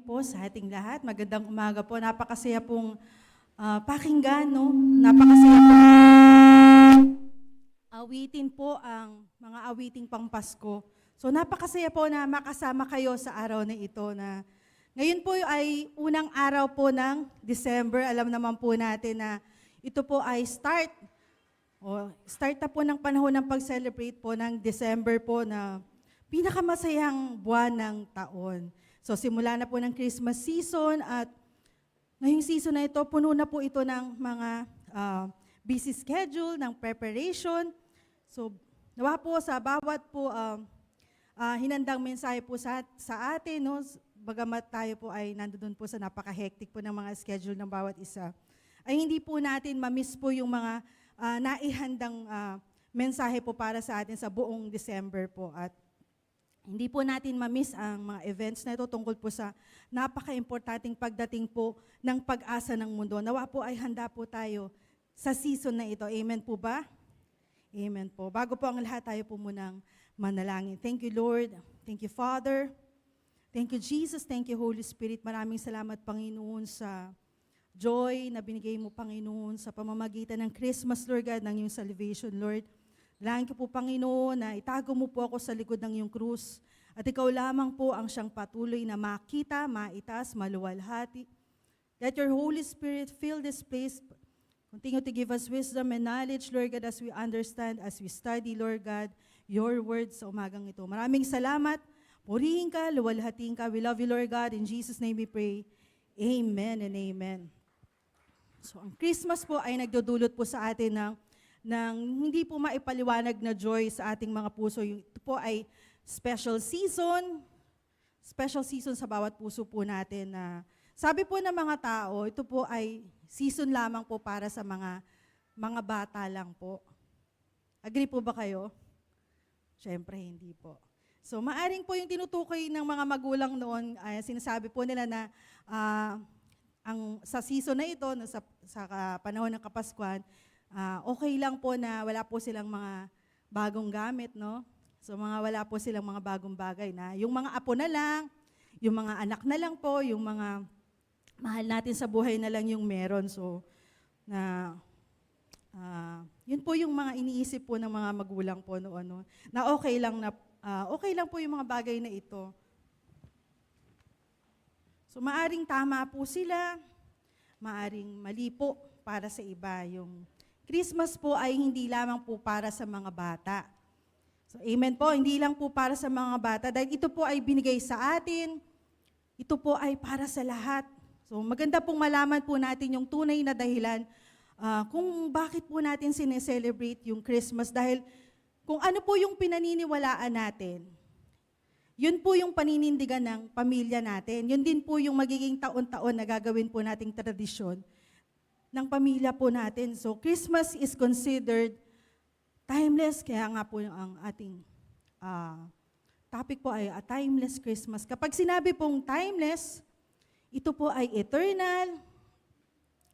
Po sa ating lahat. Magandang umaga po. Napakasaya pong pakinggan, no? Napakasaya po. Awitin po ang mga awiting pang Pasko. So napakasaya po na makasama kayo sa araw na ito na ngayon po ay unang araw po ng December. Alam naman po natin na ito po ay start na po ng panahon ng pag-celebrate po ng December po na pinakamasayang buwan ng taon. So simula na po ng Christmas season at ngayong season na ito, puno na po ito ng mga busy schedule, ng preparation. So nawa po sa bawat po hinandang mensahe po sa atin, no? Bagamat tayo po ay nandoon po sa napaka-hectic po ng mga schedule ng bawat isa, ay hindi po natin ma-miss po yung mga naihandang mensahe po para sa atin sa buong December po. At hindi po natin ma-miss ang mga events na ito tungkol po sa napaka-importanting pagdating po ng pag-asa ng mundo. Nawa po ay handa po tayo sa season na ito. Amen po ba? Amen po. Bago po ang lahat, tayo po munang manalangin. Thank you, Lord. Thank you, Father. Thank you, Jesus. Thank you, Holy Spirit. Maraming salamat, Panginoon, sa joy na binigay mo, Panginoon, sa pamamagitan ng Christmas, Lord God, ng iyong salvation, Lord. Dalangin ko po, Panginoon, na itago mo po ako sa likod ng iyong krus at ikaw lamang po ang siyang patuloy na makita, maitas, maluwalhati. Let your Holy Spirit fill this place. Continue to give us wisdom and knowledge, Lord God, as we understand, as we study, Lord God, your words sa umagang ito. Maraming salamat. Purihin ka, luwalhatiin ka. We love you, Lord God. In Jesus' name we pray. Amen and amen. So, ang Christmas po ay nagdudulot po sa atin ng hindi po maipaliwanag na joy sa ating mga puso. Ito po ay special season sa bawat puso po natin na sabi po ng mga tao, ito po ay season lamang po para sa mga bata lang po. Agree po ba kayo? Siyempre hindi po. So maaring po yung tinutukoy ng mga magulang noon, sinasabi po nila na sa season na ito, sa panahon ng Kapaskuhan, okay lang po na wala po silang mga bagong gamit, no? So wala po silang mga bagong bagay na yung mga apo na lang, yung mga anak na lang po, yung mga mahal natin sa buhay na lang yung meron. So yun po yung mga iniisip po ng mga magulang po noon, no? Na okay lang po yung mga bagay na ito. So maaring tama po sila, maaring mali po para sa iba. Yung Christmas po ay hindi lamang po para sa mga bata. So amen po, hindi lang po para sa mga bata dahil ito po ay binigay sa atin, ito po ay para sa lahat. So maganda pong malaman po natin yung tunay na dahilan kung bakit po natin sineselebrate yung Christmas dahil kung ano po yung pinaniniwalaan natin, yun po yung paninindigan ng pamilya natin. Yun din po yung magiging taon-taon na gagawin po nating tradisyon ng pamilya po natin. So Christmas is considered timeless, kaya nga po ang ating topic po ay a timeless Christmas. Kapag sinabi pong timeless, ito po ay eternal,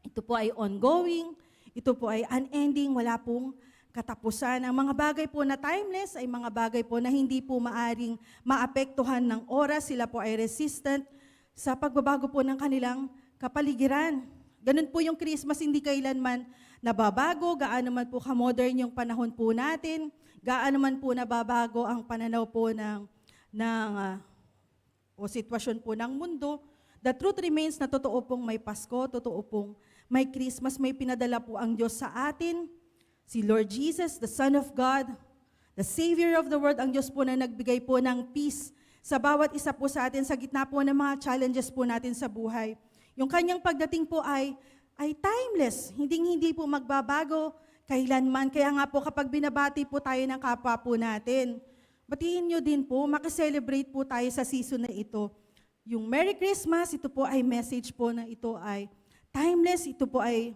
ito po ay ongoing, ito po ay unending, wala pong katapusan. Ang mga bagay po na timeless ay mga bagay po na hindi po maaring maapektuhan ng oras. Sila po ay resistant sa pagbabago po ng kanilang kapaligiran. Ganun po yung Christmas, hindi kailanman nababago, gaano man po ka-modern yung panahon po natin, gaano man po nababago ang pananaw po o sitwasyon po ng mundo. The truth remains na totoo pong may Pasko, totoo pong may Christmas, may pinadala po ang Diyos sa atin. Si Lord Jesus, the Son of God, the Savior of the world, ang Diyos po na nagbigay po ng peace sa bawat isa po sa atin sa gitna po ng mga challenges po natin sa buhay. Yung kanyang pagdating po ay timeless, hindi po magbabago kailanman. Kaya nga po kapag binabati po tayo ng kapwa po natin, batiin nyo din po, makiselebrate po tayo sa season na ito. Yung Merry Christmas, ito po ay message po na ito ay timeless, ito po ay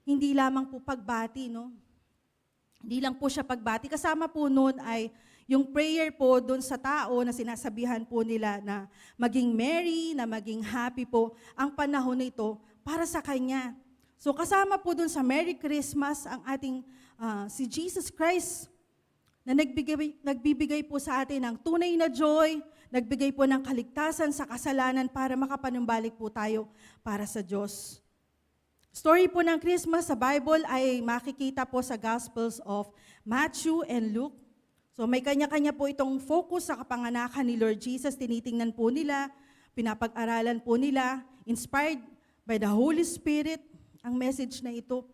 hindi lamang po pagbati, no? Hindi lang po siya pagbati. Kasama po noon ay yung prayer po doon sa tao na sinasabihan po nila na maging merry, na maging happy po ang panahon nito para sa Kanya. So kasama po doon sa Merry Christmas ang ating si Jesus Christ na nagbibigay po sa atin ng tunay na joy, nagbigay po ng kaligtasan sa kasalanan para makapanumbalik po tayo para sa Diyos. Story po ng Christmas sa Bible ay makikita po sa Gospels of Matthew and Luke. So may kanya-kanya po itong focus sa kapanganakan ni Lord Jesus. Tinitingnan po nila, pinapag-aralan po nila, inspired by the Holy Spirit, ang message na ito.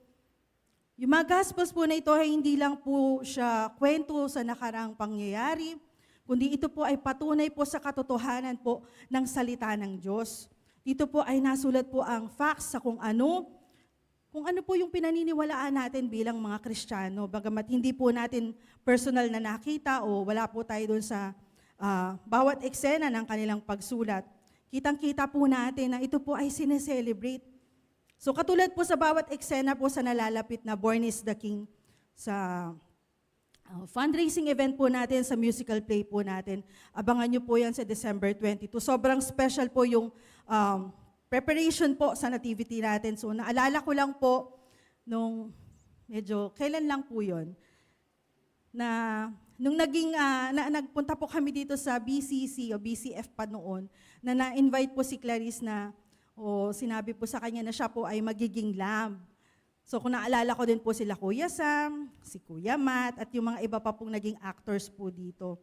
Yung mga Gospels po na ito ay hindi lang po siya kwento sa nakaraang pangyayari, kundi ito po ay patunay po sa katotohanan po ng salita ng Diyos. Dito po ay nasulat po ang facts sa kung ano po yung pinaniniwalaan natin bilang mga Kristiyano. Bagamat hindi po natin personal na nakita o wala po tayo doon sa bawat eksena ng kanilang pagsulat, kitang-kita po natin na ito po ay sineselebrate. So katulad po sa bawat eksena po sa nalalapit na Born is the King, sa fundraising event po natin, sa musical play po natin, abangan nyo po yan sa December 22. Sobrang special po yung preparation po sa nativity natin. So naalala ko lang po, nung kailan lang po yun, na nung nagpunta po kami dito sa BCC o BCF pa noon, na na-invite po si Clarice na, sinabi po sa kanya na siya po ay magiging lamb. So kung naalala ko din po sila Kuya Sam, si Kuya Matt, at yung mga iba pa pong naging actors po dito.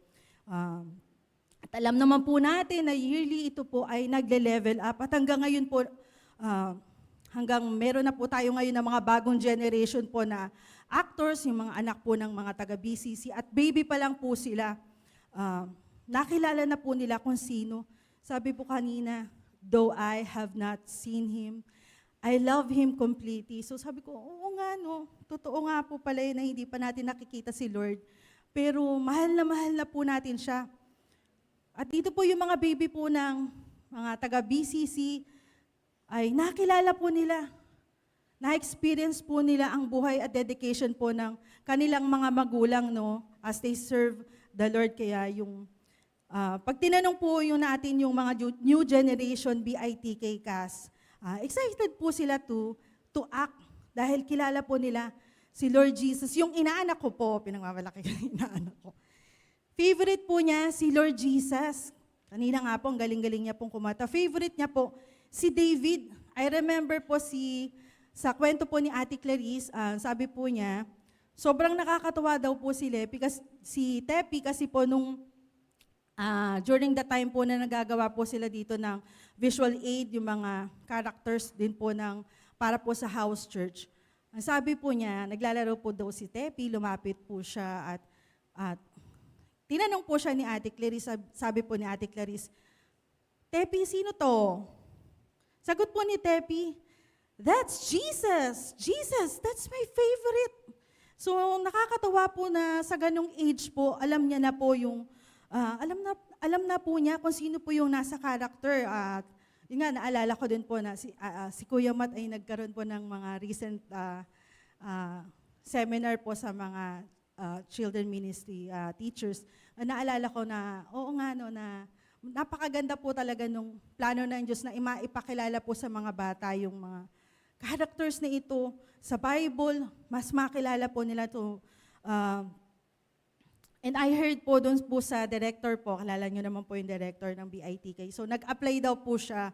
At alam naman po natin na yearly ito po ay nagle-level up. At hanggang ngayon po, hanggang meron na po tayo ngayon ng mga bagong generation po na actors, yung mga anak po ng mga taga-BCC, at baby pa lang po sila. Nakilala na po nila kung sino. Sabi po kanina, though I have not seen Him, I love Him completely. So sabi ko, oo nga no, totoo nga po pala na hindi pa natin nakikita si Lord. Pero mahal na po natin siya. At dito po yung mga baby po ng mga taga-BCC, ay nakilala po nila, na-experience po nila ang buhay at dedication po ng kanilang mga magulang, no, as they serve the Lord. Kaya yung pag tinanong po yung natin yung mga new generation BITK cast, excited po sila to act dahil kilala po nila si Lord Jesus. Yung inaanak ko po, pinagmamalaki ko yung inaanak ko. Favorite po niya si Lord Jesus. Kanina nga po, ang galing-galing niya pong kumata. Favorite niya po si David. I remember po sa kwento po ni Ate Clarice, sabi po niya, sobrang nakakatuwa daw po si Tepi kasi po nung during the time po na nagagawa po sila dito ng visual aid, yung mga characters din po para po sa house church. Ang sabi po niya, naglalaro po daw si Tepi, lumapit po siya at tinanong po siya ni Ate Clarice, sabi po ni Ate Clarice, Tepi, sino to? Sagot po ni Tepi, that's Jesus! Jesus, that's my favorite! So nakakatawa po na sa ganong age po, alam niya na po yung alam na po niya kung sino po yung nasa character. At yun nga, naalala ko din po na si Kuya Matt ay nagkaroon po ng mga recent seminar po sa mga children ministry teachers. Naalala ko na, oo nga no, na napakaganda po talaga nung plano ng Diyos na ipakilala po sa mga bata yung mga characters na ito sa Bible, mas makilala po nila to. And I heard po doon po sa director po, kalala nyo naman po yung director ng BITK. So nag-apply daw po siya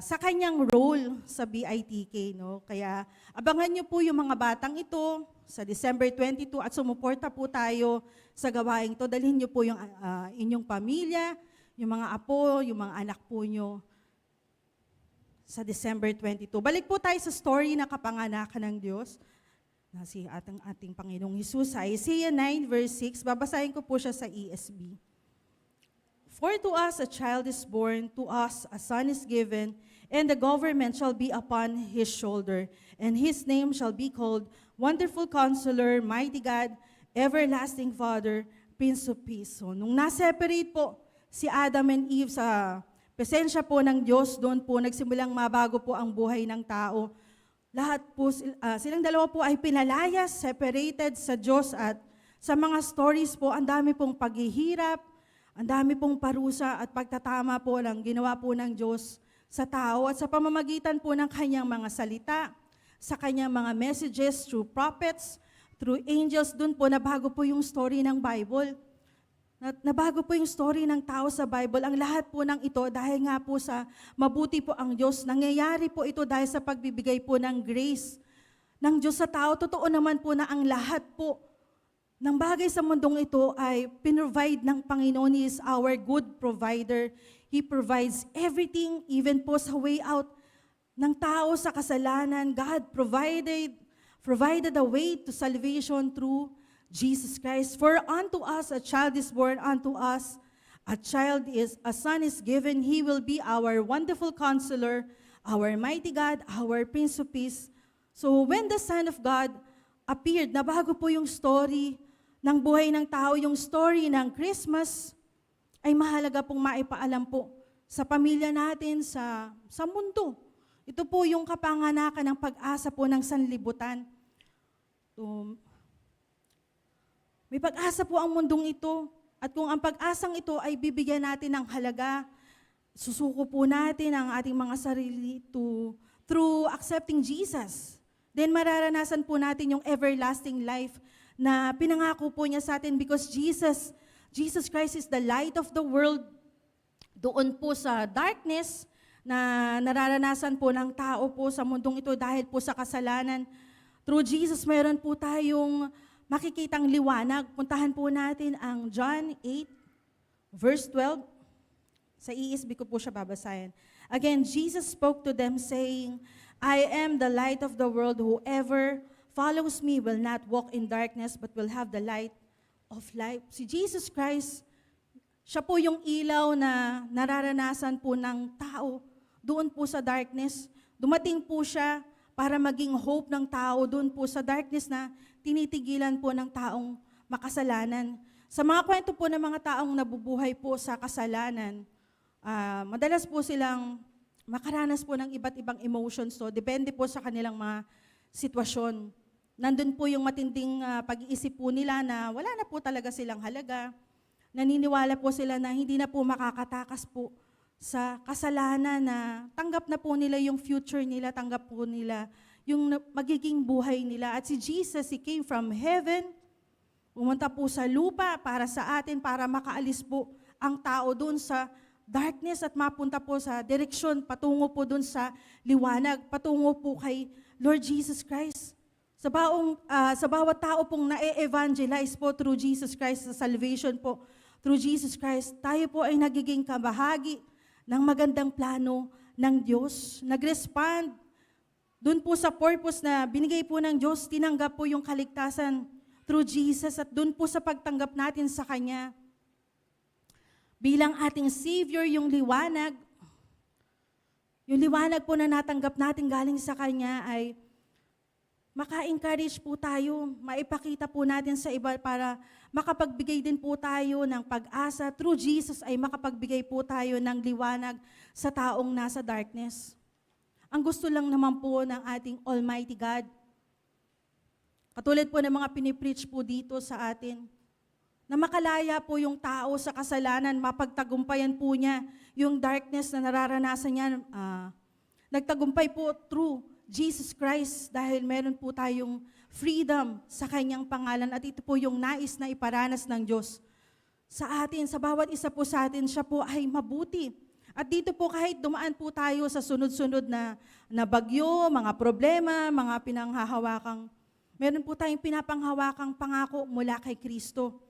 sa kanyang role sa BITK. No? Kaya abangan nyo po yung mga batang ito sa December 22 at sumuporta po tayo sa gawain ito. Dalhin nyo po yung inyong pamilya, yung mga apo, yung mga anak po nyo sa December 22. Balik po tayo sa story na kapanganakan ng Diyos na si ating Panginoong Hesus. Sa Isaiah 9 verse 6, babasahin ko po siya sa ESV. For to us a child is born, to us a son is given, and the government shall be upon his shoulder, and his name shall be called Wonderful Counselor, Mighty God, Everlasting Father, Prince of Peace. So, nung na-separate po si Adam and Eve sa presensya po ng Diyos, doon po nagsimulang mabago po ang buhay ng tao. Lahat po, silang dalawa po ay pinalayas, separated sa Diyos, at sa mga stories po, ang dami pong paghihirap, ang dami pong parusa at pagtatama po ng ginawa po ng Diyos sa tao at sa pamamagitan po ng kanyang mga salita, sa kanyang mga messages through prophets, through angels, dun po nabago po yung story ng Bible. Nabago po yung story ng tao sa Bible. Ang lahat po ng ito dahil nga po sa mabuti po ang Diyos. Nangyayari po ito dahil sa pagbibigay po ng grace ng Diyos sa tao. Totoo naman po na ang lahat po ng bagay sa mundong ito ay pinrovide ng Panginoon. He is our good provider. He provides everything, even po sa way out ng tao sa kasalanan. God provided a way to salvation through Jesus Christ. For unto us a child is born, unto us a son is given. He will be our wonderful counselor, our mighty God, our Prince of Peace. So when the Son of God appeared, nabago po yung story ng buhay ng tao, yung story ng Christmas, ay mahalaga pong maipaalam po sa pamilya natin, sa mundo. Ito po yung kapanganakan ng pag-asa po ng sanlibutan. May pag-asa po ang mundong ito, at kung ang pag-asang ito ay bibigyan natin ng halaga, susuko po natin ang ating mga sarili through accepting Jesus. Then mararanasan po natin yung everlasting life na pinangako po niya sa atin, because Jesus Christ is the light of the world. Doon po sa darkness na nararanasan po ng tao po sa mundong ito dahil po sa kasalanan, through Jesus meron po tayong makikitang liwanag. Puntahan po natin ang John 8, verse 12. Sa ESV ko po siya babasahin. Again, Jesus spoke to them saying, I am the light of the world. Whoever follows me will not walk in darkness, but will have the light of life. Si Jesus Christ, siya po yung ilaw na nararanasan po ng tao doon po sa darkness. Dumating po siya para maging hope ng tao doon po sa darkness na tinitigilan po ng taong makasalanan. Sa mga kwento po ng mga taong nabubuhay po sa kasalanan, madalas po silang makaranas po ng iba't ibang emotions. So, depende po sa kanilang mga sitwasyon. Nandun po yung matinding pag-iisip po nila na wala na po talaga silang halaga. Naniniwala po sila na hindi na po makakatakas po sa kasalanan, na tanggap na po nila yung future nila, tanggap po nila yung magiging buhay nila. At si Jesus, He came from heaven, pumunta po sa lupa para sa atin, para makaalis po ang tao doon sa darkness at mapunta po sa direksyon, patungo po doon sa liwanag, patungo po kay Lord Jesus Christ. Sa bawat tao pong na-evangelize po through Jesus Christ, sa salvation po through Jesus Christ, tayo po ay nagiging kabahagi ng magandang plano ng Diyos. Nag-respond doon po sa purpose na binigay po ng Diyos, tinanggap po yung kaligtasan through Jesus, at doon po sa pagtanggap natin sa Kanya bilang ating Savior, yung liwanag po na natanggap natin galing sa Kanya ay maka-encourage po tayo, maipakita po natin sa iba para makapagbigay din po tayo ng pag-asa. Through Jesus ay makapagbigay po tayo ng liwanag sa taong nasa darkness. Ang gusto lang naman po ng ating Almighty God, katulad po ng mga pinipreach po dito sa atin, na makalaya po yung tao sa kasalanan, mapagtagumpayan po niya yung darkness na nararanasan niya. Nagtagumpay po through Jesus Christ dahil meron po tayong freedom sa Kanyang pangalan, at ito po yung nais na iparanas ng Diyos sa atin, sa bawat isa po sa atin. Siya po ay mabuti. At dito po kahit dumaan po tayo sa sunod-sunod na bagyo, mga problema, mga pinanghahawakang, meron po tayong pinapanghawakang pangako mula kay Kristo.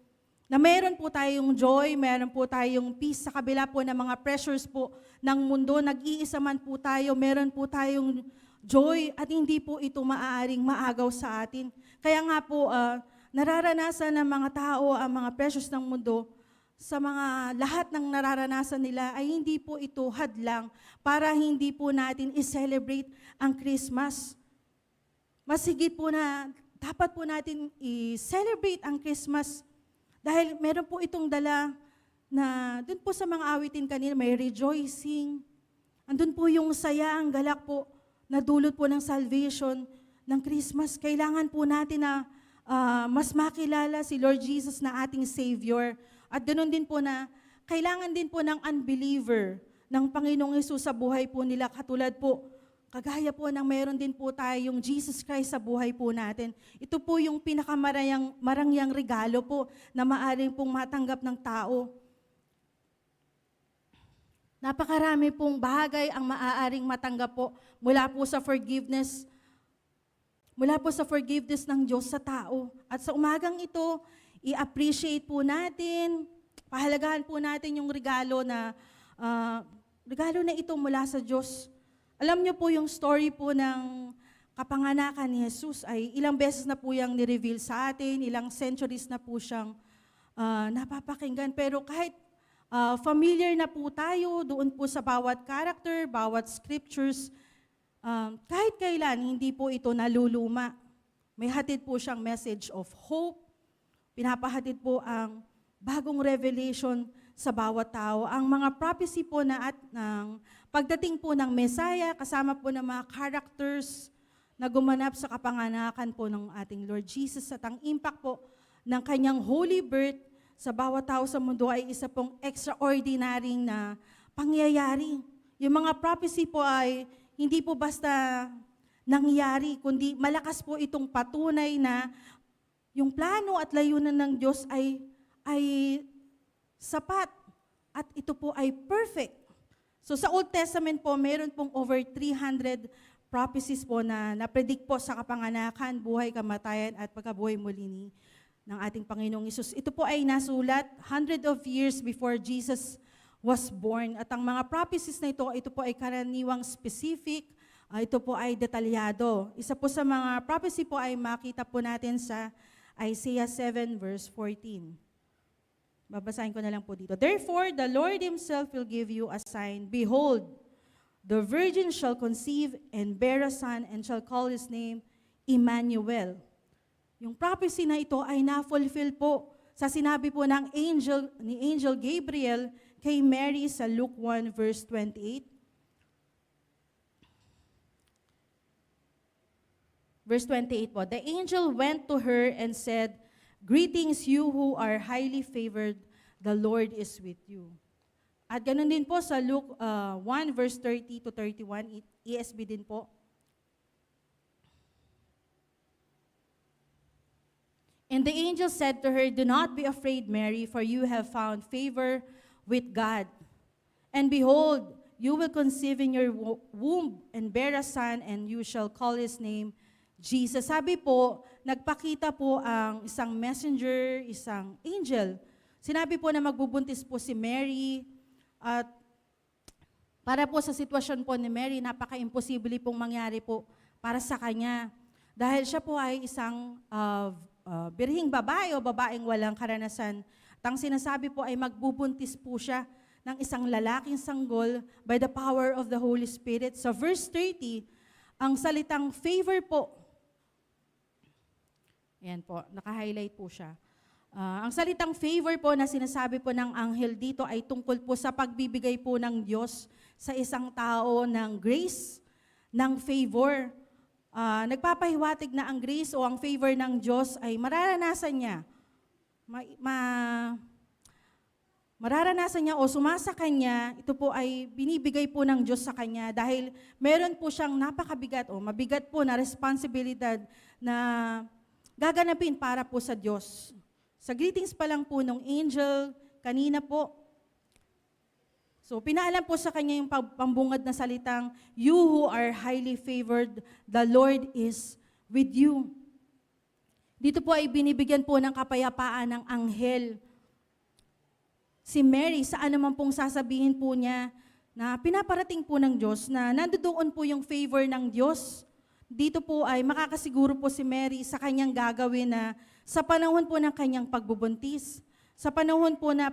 Na meron po tayong joy, meron po tayong peace sa kabila po ng mga pressures po ng mundo. Nag-iisa man po tayo, meron po tayong joy, at hindi po ito maaaring maagaw sa atin. Kaya nga po, nararanasan ng mga tao ang mga pressures ng mundo. Sa mga lahat ng nararanasan nila ay hindi po ito hadlang para hindi po natin i-celebrate ang Christmas. Mas higit po na dapat po natin i-celebrate ang Christmas dahil meron po itong dala na dun po sa mga awitin kanina may rejoicing. Andun po yung saya, ang galak po na dulot po ng salvation ng Christmas. Kailangan po natin na mas makilala si Lord Jesus na ating Savior. At ganoon din po na kailangan din po ng unbeliever ng Panginoong Hesus sa buhay po nila. Katulad po kagaya po ng meron din po tayong Jesus Christ sa buhay po natin. Ito po yung pinakamarangyang regalo po na maaaring pong matanggap ng tao. Napakarami pong bagay ang maaaring matanggap po mula po sa forgiveness ng Diyos sa tao. At sa umagang ito, i-appreciate po natin, pahalagahan po natin yung regalo na ito mula sa Diyos. Alam niyo po yung story po ng kapanganakan ni Jesus ay ilang beses na po yung ni-reveal sa atin, ilang centuries na po siyang napapakinggan. Pero kahit familiar na po tayo doon po sa bawat character, bawat scriptures, kahit kailan, hindi po ito naluluma. May hatid po siyang message of hope. Pinapahatid po ang bagong revelation sa bawat tao. Ang mga prophecy po ng pagdating po ng Messiah, kasama po ng mga characters na gumanap sa kapanganakan po ng ating Lord Jesus at ang impact po ng kanyang holy birth sa bawat tao sa mundo ay isa pong extraordinary na pangyayari. Yung mga prophecy po ay hindi po basta nangyari, kundi malakas po itong patunay na yung plano at layunan ng Diyos ay sapat at ito po ay perfect. So sa Old Testament po, meron pong over 300 prophecies po na napredict po sa kapanganakan, buhay, kamatayan at pagkabuhay muli ng ating Panginoong Hesus. Ito po ay nasulat 100 of years before Jesus was born. At ang mga prophecies na ito po ay karaniwang specific, ito po ay detalyado. Isa po sa mga prophecy po ay makita po natin sa Isaiah 7 verse 14. Babasahin ko na lang po dito. Therefore, the Lord Himself will give you a sign. Behold, the virgin shall conceive and bear a son and shall call his name Emmanuel. Yung prophecy na ito ay na-fulfill po sa sinabi po ng Angel Gabriel kay Mary sa Luke 1 verse 28. Verse 28 po, the angel went to her and said, greetings you who are highly favored, the Lord is with you. At ganun din po sa Luke 1 verse 30 to 31, ESV din po. And the angel said to her, do not be afraid, Mary, for you have found favor with God. And behold, you will conceive in your womb and bear a son, and you shall call his name Jesus. Sabi po, nagpakita po ang isang messenger, isang angel. Sinabi po na magbubuntis po si Mary at para po sa sitwasyon po ni Mary, napaka-imposible pong mangyari po para sa kanya. Dahil siya po ay isang birhing babae o babaeng walang karanasan. At ang sinasabi po ay magbubuntis po siya ng isang lalaking sanggol by the power of the Holy Spirit. Sa verse 30, ang salitang favor po, ayan po, naka-highlight po siya. Ang salitang favor po na sinasabi po ng anghel dito ay tungkol po sa pagbibigay po ng Diyos sa isang tao ng grace, ng favor. Nagpapahiwatig na ang grace o ang favor ng Diyos ay mararanasan niya. Mararanasan niya o sumasa kanya, ito po ay binibigay po ng Diyos sa kanya dahil meron po siyang napakabigat o mabigat po na responsibilidad na gaganapin para po sa Diyos. Sa greetings pa lang po ng angel, kanina po, so pinaalam po sa kanya yung pambungad na salitang, you who are highly favored, the Lord is with you. Dito po ay binibigyan po ng kapayapaan ng anghel. Si Mary, saan naman pong sasabihin po niya na pinaparating po ng Diyos na nandoon po yung favor ng Diyos. Dito po ay makakasiguro po si Mary sa kanyang gagawin na sa panahon po ng kanyang pagbubuntis, sa panahon po na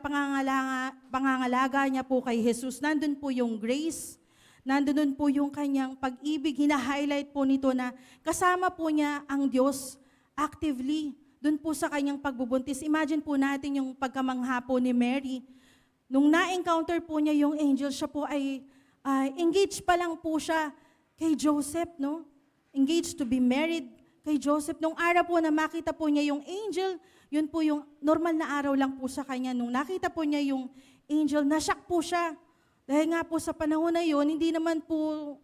pangangalaga niya po kay Jesus, nandun po yung grace, nandun po yung kanyang pag-ibig, hina-highlight po nito na kasama po niya ang Diyos actively, dun po sa kanyang pagbubuntis. Imagine po natin yung pagkamangha po ni Mary. Nung na-encounter po niya yung angel, siya po ay engaged pa lang po siya kay Joseph, no? Engaged to be married kay Joseph. Nung araw po na makita po niya yung angel, yun po yung normal na araw lang po sa kanya. Nung nakita po niya yung angel, nashock po siya. Dahil nga po sa panahon na yun, hindi naman po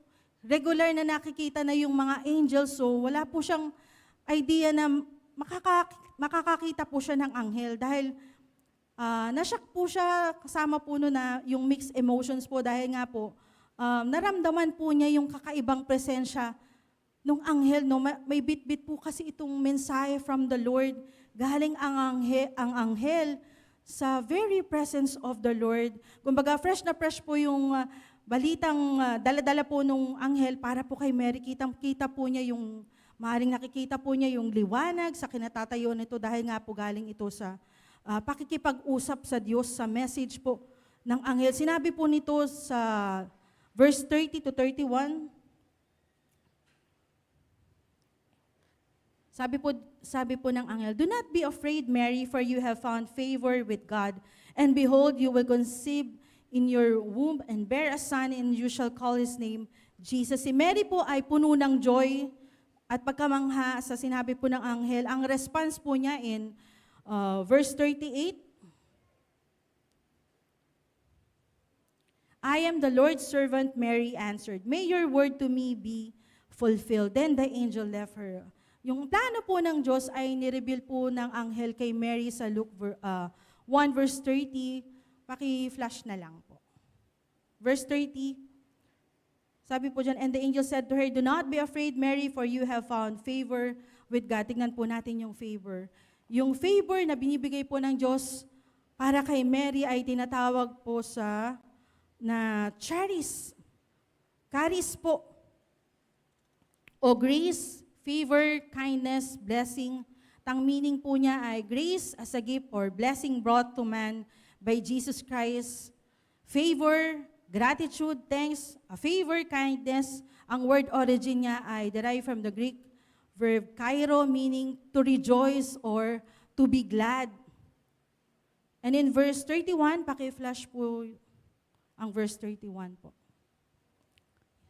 regular na nakikita na yung mga angels, so wala po siyang idea na makakakita po siya ng anghel dahil nashock po siya, kasama po no na yung mixed emotions po dahil nga po naramdaman po niya yung kakaibang presensya nung anghel. No? May bit-bit po kasi itong mensahe from the Lord. Galing ang anghel sa very presence of the Lord. Kumbaga fresh na fresh po yung balitang dala-dala po nung anghel para po kay Mary. Kita po niya yung, maaaring nakikita po niya yung liwanag sa kinatatayo nito dahil nga po galing ito sa pakikipag-usap sa Diyos, sa message po ng anghel. Sinabi po nito sa verse 30 to 31. Sabi po ng anghel, "Do not be afraid, Mary, for you have found favor with God. And behold, you will conceive in your womb and bear a son, and you shall call his name Jesus." Si Mary po ay puno ng joy at pagkamangha sa sinabi po ng anghel. Ang response po niya in verse 38, "I am the Lord's servant," Mary answered. "May your word to me be fulfilled." Then the angel left her. Yung plano po ng Diyos ay nireveal po ng anghel kay Mary sa Luke 1 verse 30. Paki-flash na lang po. Verse 30, sabi po dyan, "And the angel said to her, 'Do not be afraid, Mary, for you have found favor with God.'" Tingnan po natin yung favor. Yung favor na binibigay po ng Diyos para kay Mary ay tinatawag po na charis. Charis po. O grace, favor, kindness, blessing. Ang meaning po niya ay grace as a gift or blessing brought to man by Jesus Christ. Favor, gratitude, thanks, a favor, kindness. Ang word origin niya ay derived from the Greek verb kairo, meaning to rejoice or to be glad. And in verse 31, paki-flash po ang verse 31 po.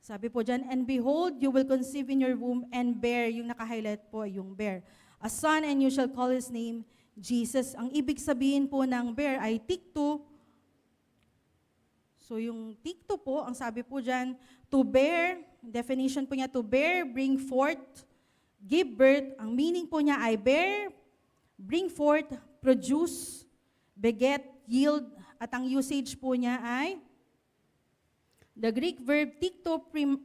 Sabi po dyan, "And behold, you will conceive in your womb and bear," yung naka-highlight po, yung bear, "a son, and you shall call his name Jesus." Ang ibig sabihin po ng bear ay tikto. So yung tikto po, ang sabi po dyan, to bear, definition po niya, to bear, bring forth, give birth. Ang meaning po niya ay bear, bring forth, produce, beget, yield. At ang usage po niya ay the Greek verb tikto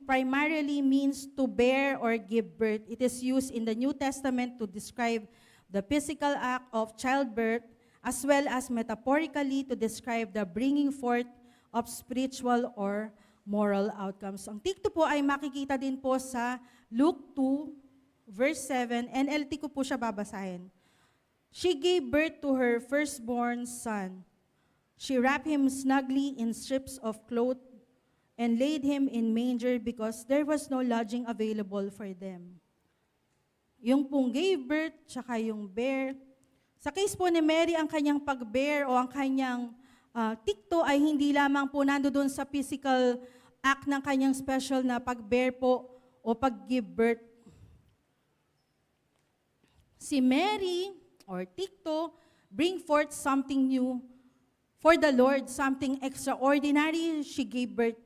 primarily means to bear or give birth. It is used in the New Testament to describe the physical act of childbirth as well as metaphorically to describe the bringing forth of spiritual or moral outcomes. Ang tikto po ay makikita din po sa Luke 2, verse 7. NLT ko po siya babasahin. "She gave birth to her firstborn son. She wrapped him snugly in strips of cloth and laid him in manger because there was no lodging available for them." Yung pong gave birth, tsaka yung bear. Sa case po ni Mary, ang kanyang pag-bear o ang kanyang tikto ay hindi lamang po nandoon sa physical act ng kanyang special na pag-bear po o pag-give birth. Si Mary or tikto bring forth something new for the Lord, something extraordinary. She gave birth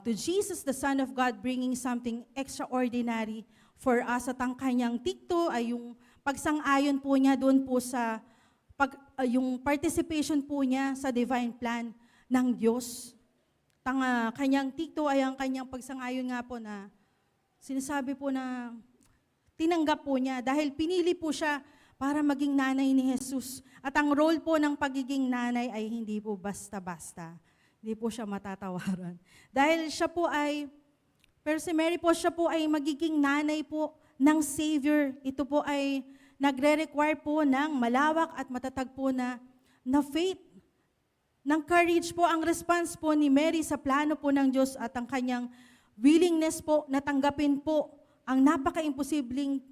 to Jesus, the Son of God, bringing something extraordinary for us. At ang kanyang tikto ay yung pagsang-ayon po niya doon po sa yung participation po niya sa divine plan ng Diyos. Kanyang tikto ay ang kanyang pagsang-ayon nga po na sinasabi po na tinanggap po niya dahil pinili po siya para maging nanay ni Jesus. At ang role po ng pagiging nanay ay hindi po basta-basta. Hindi po siya matatawaran. Dahil siya po ay, pero si Mary po, siya po ay magiging nanay po ng Savior. Ito po ay nagre-require po ng malawak at matatag po na faith, ng courage po. Ang response po ni Mary sa plano po ng Diyos at ang kanyang willingness po na tanggapin po ang napaka-imposibleng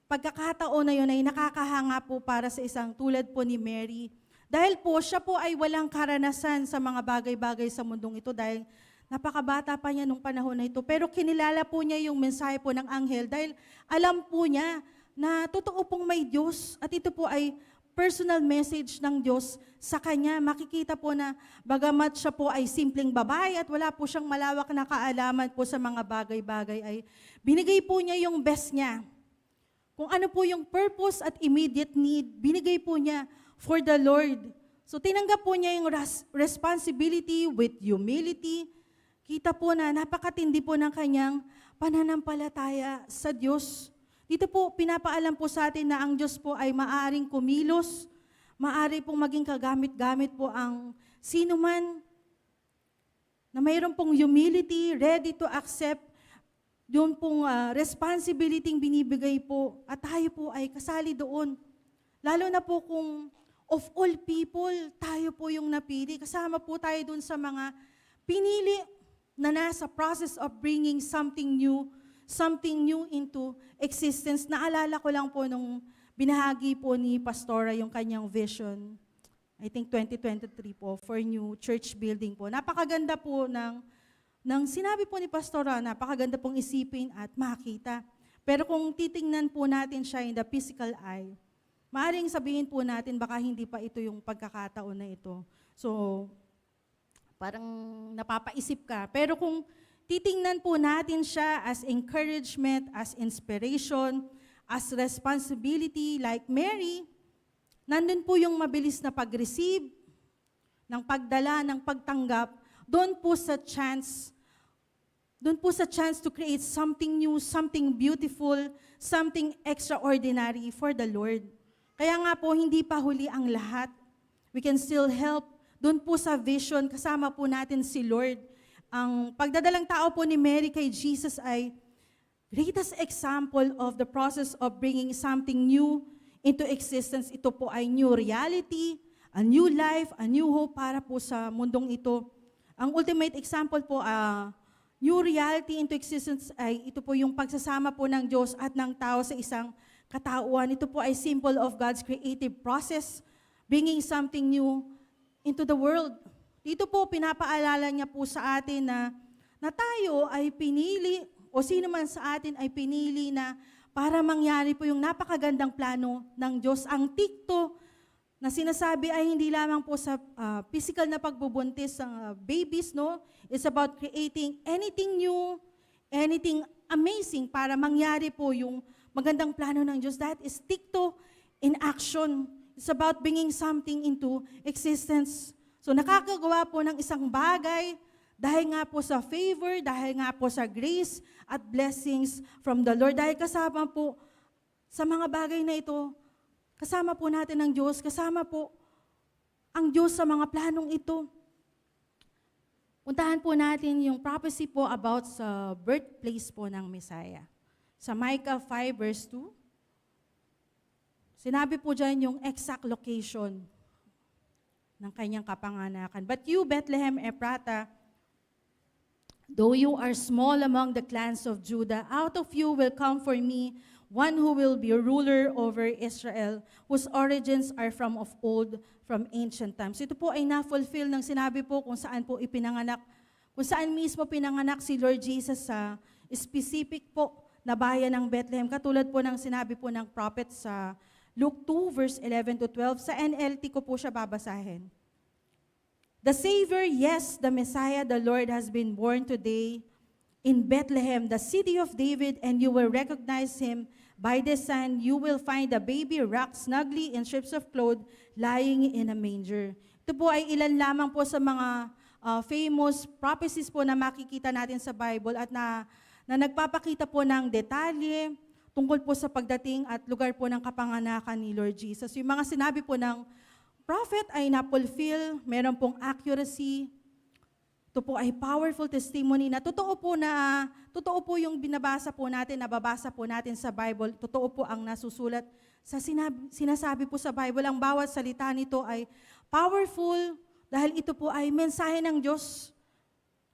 pagkakataon na yun ay nakakahanga po para sa isang tulad po ni Mary. Dahil po, siya po ay walang karanasan sa mga bagay-bagay sa mundong ito dahil napakabata pa niya nung panahon na ito. Pero kinilala po niya yung mensahe po ng anghel dahil alam po niya na totoo pong may Diyos at ito po ay personal message ng Diyos sa kanya. Makikita po na bagamat siya po ay simpleng babae at wala po siyang malawak na kaalaman po sa mga bagay-bagay, ay binigay po niya yung best niya. Kung ano po yung purpose at immediate need, binigay po niya for the Lord. So tinanggap po niya yung responsibility with humility. Kita po na napakatindi po ng kanyang pananampalataya sa Diyos. Dito po, pinapaalam po sa atin na ang Diyos po ay maaaring kumilos, maaari pong maging kagamit-gamit po ang sino man na mayroon pong humility, ready to accept yung pong responsibility binibigay po at tayo po ay kasali doon. Lalo na po kung of all people, tayo po yung napili. Kasama po tayo doon sa mga pinili na nasa process of bringing something new into existence. Naalala ko lang po nung binahagi po ni Pastora yung kanyang vision, I think 2023 po, for new church building po. Napakaganda po ng sinabi po ni Pastora, napakaganda pong isipin at makita. Pero kung titingnan po natin siya in the physical eye, maaaring sabihin po natin baka hindi pa ito yung pagkakataon na ito. So, parang napapaisip ka. Pero kung titingnan po natin siya as encouragement, as inspiration, as responsibility, like Mary, nandun po yung mabilis na pag-receive, ng pagdala, ng pagtanggap, doon po sa chance to create something new, something beautiful, something extraordinary for the Lord. Kaya nga po, hindi pa huli ang lahat. We can still help. Doon po sa vision, kasama po natin si Lord. Ang pagdadalang tao po ni Mary kay Jesus ay greatest example of the process of bringing something new into existence. Ito po ay new reality, a new life, a new hope para po sa mundong ito. Ang ultimate example po, new reality into existence ay ito po yung pagsasama po ng Diyos at ng tao sa isang katauhan. Ito po ay symbol of God's creative process, bringing something new into the world. Dito po, pinapaalala niya po sa atin na tayo ay pinili, o sino man sa atin ay pinili na para mangyari po yung napakagandang plano ng Diyos. Ang tikto na sinasabi ay hindi lamang po sa physical na pagbubuntis ng babies, no? It's about creating anything new, anything amazing para mangyari po yung magandang plano ng Diyos. That is tikto in action. It's about bringing something into existence. So nakakagawa po ng isang bagay dahil nga po sa favor, dahil nga po sa grace at blessings from the Lord. Dahil kasama po sa mga bagay na ito, kasama po natin ang Diyos, kasama po ang Diyos sa mga planong ito. Puntahan po natin yung prophecy po about sa birthplace po ng Messiah. Sa Micah 5 verse 2, sinabi po dyan yung exact location ng kanyang kapanganakan. But you, Bethlehem Ephratah, though you are small among the clans of Judah, out of you will come for me one who will be a ruler over Israel, whose origins are from of old, from ancient times. Ito po ay na-fulfill ng sinabi po kung saan po ipinanganak, kung saan mismo pinanganak si Lord Jesus sa specific po na bayan ng Bethlehem. Katulad po ng sinabi po ng prophet sa Luke 2, verse 11 to 12. Sa NLT ko po siya babasahin. The Savior, yes, the Messiah, the Lord has been born today in Bethlehem, the city of David, and you will recognize him by the sun. You will find a baby wrapped snugly in strips of cloth, lying in a manger. Ito po ay ilan lamang po sa mga famous prophecies po na makikita natin sa Bible at na nagpapakita po ng detalye tungkol po sa pagdating at lugar po ng kapanganakan ni Lord Jesus. Yung mga sinabi po ng prophet ay na-fulfill, meron pong accuracy. Ito po ay powerful testimony na totoo po yung binabasa po natin, nababasa po natin sa Bible. Totoo po ang nasusulat sa sinasabi po sa Bible. Ang bawat salita nito ay powerful dahil ito po ay mensahe ng Diyos.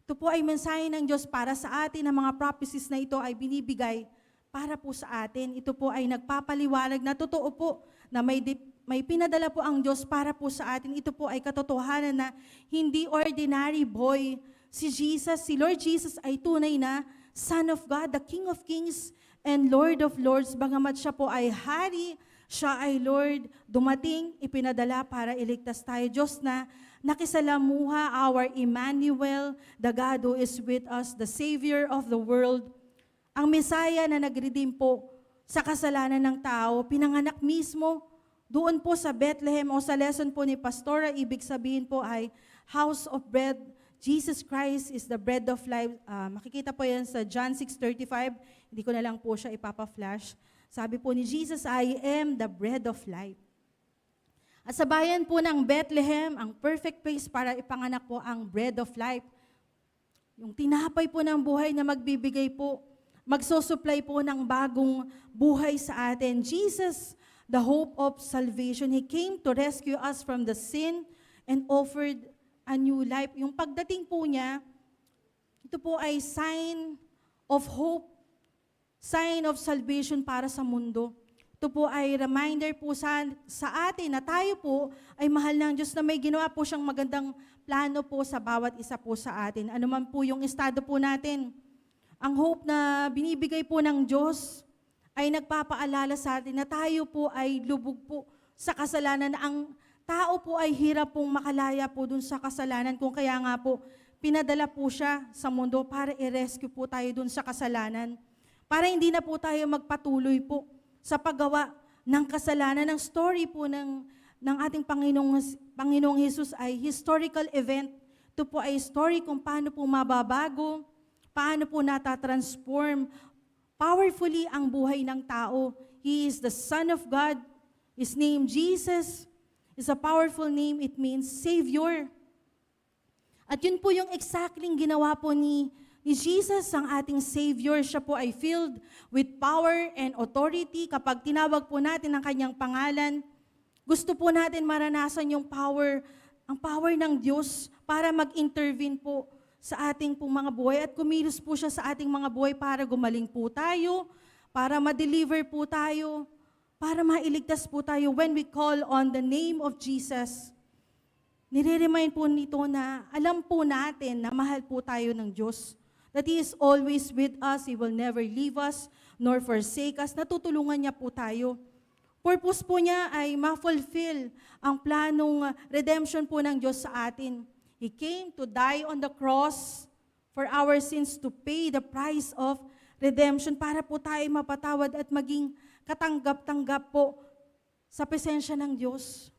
Ito po ay mensahe ng Diyos para sa atin. Ang mga prophecies na ito ay binibigay para po sa atin. Ito po ay nagpapaliwanag na totoo po na may pinadala po ang Diyos para po sa atin. Ito po ay katotohanan na hindi ordinary boy. Si Jesus, si Lord Jesus ay tunay na Son of God, the King of Kings and Lord of Lords. Bagamat siya po ay hari Siya ay Lord, dumating, ipinadala para iligtas tayo. Diyos na nakisalamuha, our Emmanuel, the God who is with us, the Savior of the world. Ang Messiah na nag-redeem po sa kasalanan ng tao, pinanganak mismo doon po sa Bethlehem o sa lesson po ni Pastora, ibig sabihin po ay house of bread. Jesus Christ is the bread of life. Makikita po yan sa John 6:35. Hindi ko na lang po siya ipapa-flash. Sabi po ni Jesus, I am the bread of life. At sa bayan po ng Bethlehem, ang perfect place para ipanganak po ang bread of life. Yung tinapay po ng buhay na magbibigay po, magsusupply po ng bagong buhay sa atin. Jesus, the hope of salvation. He came to rescue us from the sin and offered a new life. Yung pagdating po niya, ito po ay sign of hope, sign of salvation para sa mundo. Ito po ay reminder po sa atin na tayo po ay mahal ng Diyos, na may ginawa po siyang magandang plano po sa bawat isa po sa atin. Ano man po yung estado po natin. Ang hope na binibigay po ng Diyos ay nagpapaalala sa atin na tayo po ay lubog po sa kasalanan, na ang tao po ay hirap pong makalaya po dun sa kasalanan. Kung kaya nga po, pinadala po siya sa mundo para i-rescue po tayo dun sa kasalanan. Para hindi na po tayo magpatuloy po sa paggawa ng kasalanan. Ang story po ng ating Panginoong Jesus ay historical event. Ito po ay story kung paano po mababago, paano po natatransform powerfully ang buhay ng tao. He is the Son of God. His name, Jesus, is a powerful name. It means Savior. At yun po yung exactly ginawa po ni Jesus, ang ating Savior. Siya po ay filled with power and authority. Kapag tinawag po natin ang kanyang pangalan, gusto po natin maranasan yung power, ang power ng Diyos para mag-intervene po sa ating pong mga buhay. At kumilos po siya sa ating mga buhay para gumaling po tayo, para ma-deliver po tayo, para mailigtas po tayo. When we call on the name of Jesus, nire-remind po nito na alam po natin na mahal po tayo ng Diyos. That He is always with us. He will never leave us nor forsake us. Natutulungan niya po tayo. Purpose po niya ay ma-fulfill ang planong redemption po ng Diyos sa atin. He came to die on the cross for our sins, to pay the price of redemption para po tayo mapatawad at maging katanggap-tanggap po sa presensya ng Diyos.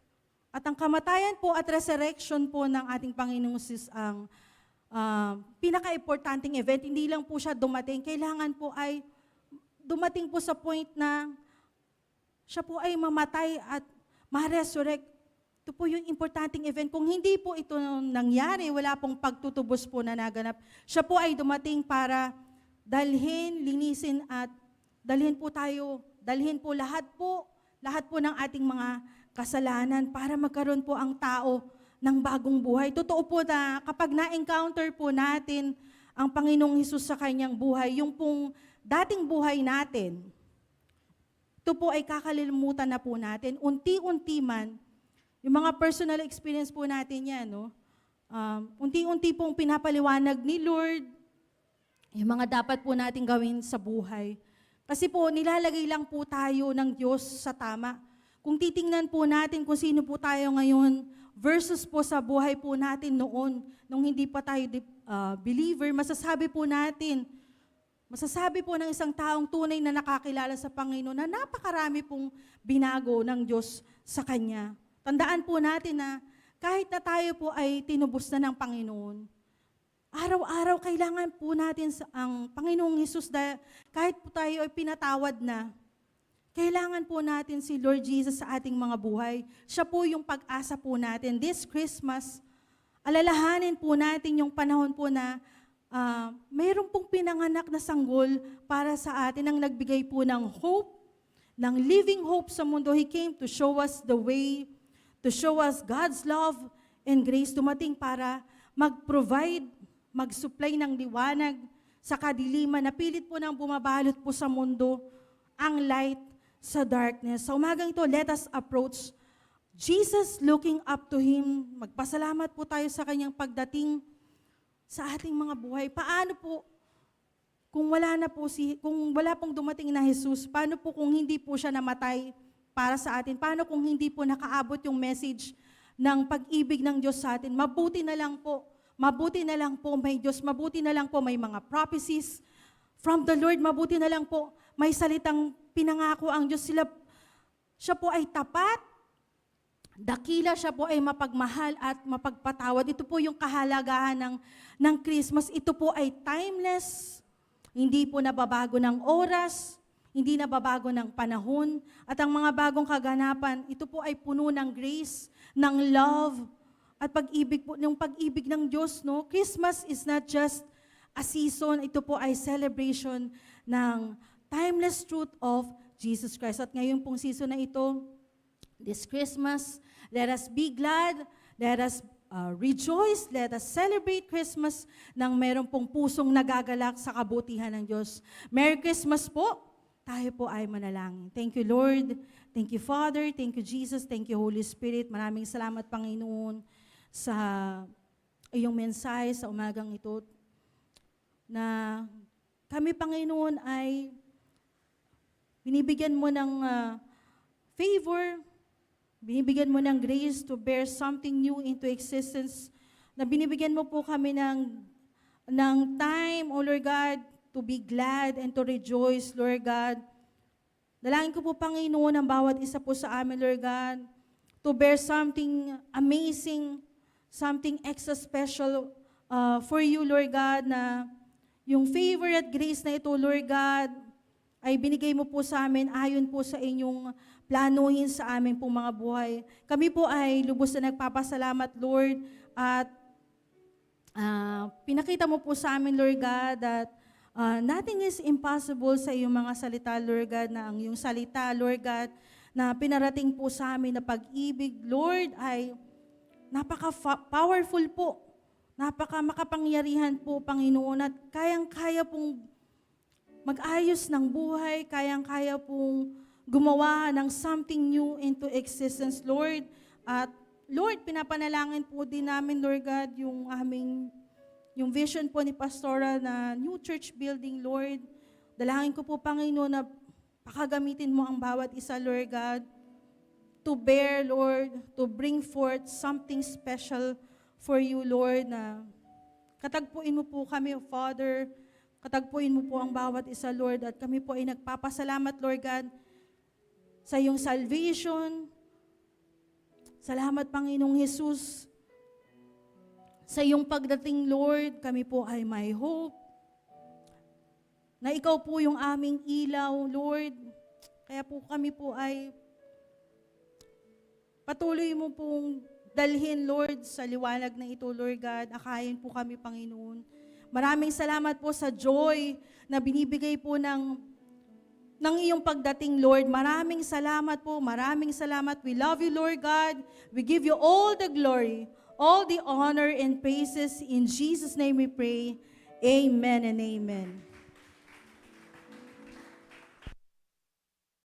At ang kamatayan po at resurrection po ng ating Panginoong Jesus ang pinaka-importanting event. Hindi lang po siya dumating. Kailangan po ay dumating po sa point na siya po ay mamatay at ma-resurrect. Ito po yung importanting event. Kung hindi po ito nangyari, wala pong pagtutubos po na naganap. Siya po ay dumating para dalhin, linisin at dalhin po lahat po ng ating mga kasalanan para magkaroon po ang tao ng bagong buhay. Totoo po na kapag na-encounter po natin ang Panginoong Hesus sa kanyang buhay, yung pong dating buhay natin, ito po ay kakalimutan na po natin. Unti-unti man, yung mga personal experience po natin yan, no? Unti-unti pong pinapaliwanag ni Lord yung mga dapat po natin gawin sa buhay. Kasi po, nilalagay lang po tayo ng Diyos sa tama. Kung titingnan po natin kung sino po tayo ngayon versus po sa buhay po natin noon, nung hindi pa tayo believer, masasabi po ng isang taong tunay na nakakilala sa Panginoon na napakarami pong binago ng Diyos sa Kanya. Tandaan po natin na kahit na tayo po ay tinubos na ng Panginoon, araw-araw kailangan po natin ang Panginoong Hesus, kahit po tayo ay pinatawad na, kailangan po natin si Lord Jesus sa ating mga buhay. Siya po yung pag-asa po natin. This Christmas, alalahanin po natin yung panahon po na mayroon pong pinanganak na sanggol para sa atin, ang nagbigay po ng hope, ng living hope sa mundo. He came to show us the way, to show us God's love and grace. Dumating para mag-provide, mag-supply ng liwanag sa kadiliman na pilit po nang bumabalot po sa mundo ang light sa darkness. Sa umagang ito, let us approach Jesus, looking up to Him. Magpasalamat po tayo sa Kanyang pagdating sa ating mga buhay. Paano po kung wala pong dumating na Jesus? Paano po kung hindi po siya namatay para sa atin. Paano kung hindi po nakaabot yung message ng pag-ibig ng Diyos sa atin? Mabuti na lang po may Diyos, mabuti na lang po may mga prophecies from the Lord, mabuti na lang po may salitang pinangako ang Diyos. Siya po ay tapat, dakila, siya po ay mapagmahal at mapagpatawad. Ito po yung kahalagahan ng Christmas. Ito po ay timeless, hindi po nababago ng oras, hindi nababago ng panahon. At ang mga bagong kaganapan, ito po ay puno ng grace, ng love, at pag-ibig po, yung pag-ibig ng Diyos. No? Christmas is not just a season, ito po ay celebration ng timeless truth of Jesus Christ. At ngayon pong season na ito, this Christmas, let us be glad, let us rejoice, let us celebrate Christmas nang meron pong pusong nagagalak sa kabutihan ng Diyos. Merry Christmas po! Tayo po ay manalangin. Thank you, Lord. Thank you, Father. Thank you, Jesus. Thank you, Holy Spirit. Maraming salamat, Panginoon, sa iyong mensahe sa umagang ito, na kami, Panginoon, ay binibigyan mo ng favor, binibigyan mo ng grace to bear something new into existence, na binibigyan mo po kami ng time, O Lord God, to be glad and to rejoice, Lord God. Dalangin ko po, Panginoon, ang bawat isa po sa amin, Lord God, to bear something amazing, something extra special for you, Lord God, na yung favor at grace na ito, Lord God, ay binigay mo po sa amin ayon po sa inyong planuhin sa amin pong mga buhay. Kami po ay lubos na nagpapasalamat, Lord, at pinakita mo po sa amin, Lord God, that nothing is impossible sa iyong mga salita, Lord God, na ang iyong salita, Lord God, na pinarating po sa amin na pag-ibig, Lord, ay napaka-powerful po, napaka-makapangyarihan po, Panginoon, at kayang-kaya pong mag-ayos ng buhay, kayang-kaya pong gumawa ng something new into existence, Lord. At Lord, pinapanalangin po din namin, Lord God, yung vision po ni Pastora na new church building, Lord. Dalangin ko po, Panginoon, na pakagamitin mo ang bawat isa, Lord God, to bear, Lord, to bring forth something special for you, Lord, na katagpuin mo po kami, Father, katagpuin mo po ang bawat isa, Lord, at kami po ay nagpapasalamat, Lord God, sa iyong salvation. Salamat, Panginoong Jesus, sa iyong pagdating, Lord, kami po ay may hope, na ikaw po yung aming ilaw, Lord. Kaya po kami po ay patuloy mo pong dalhin, Lord, sa liwanag na ito, Lord God. Akayin po kami, Panginoon. Maraming salamat po sa joy na binibigay po ng iyong pagdating, Lord. Maraming salamat po. Maraming salamat. We love you, Lord God. We give you all the glory, all the honor and praises. In Jesus' name we pray. Amen and amen.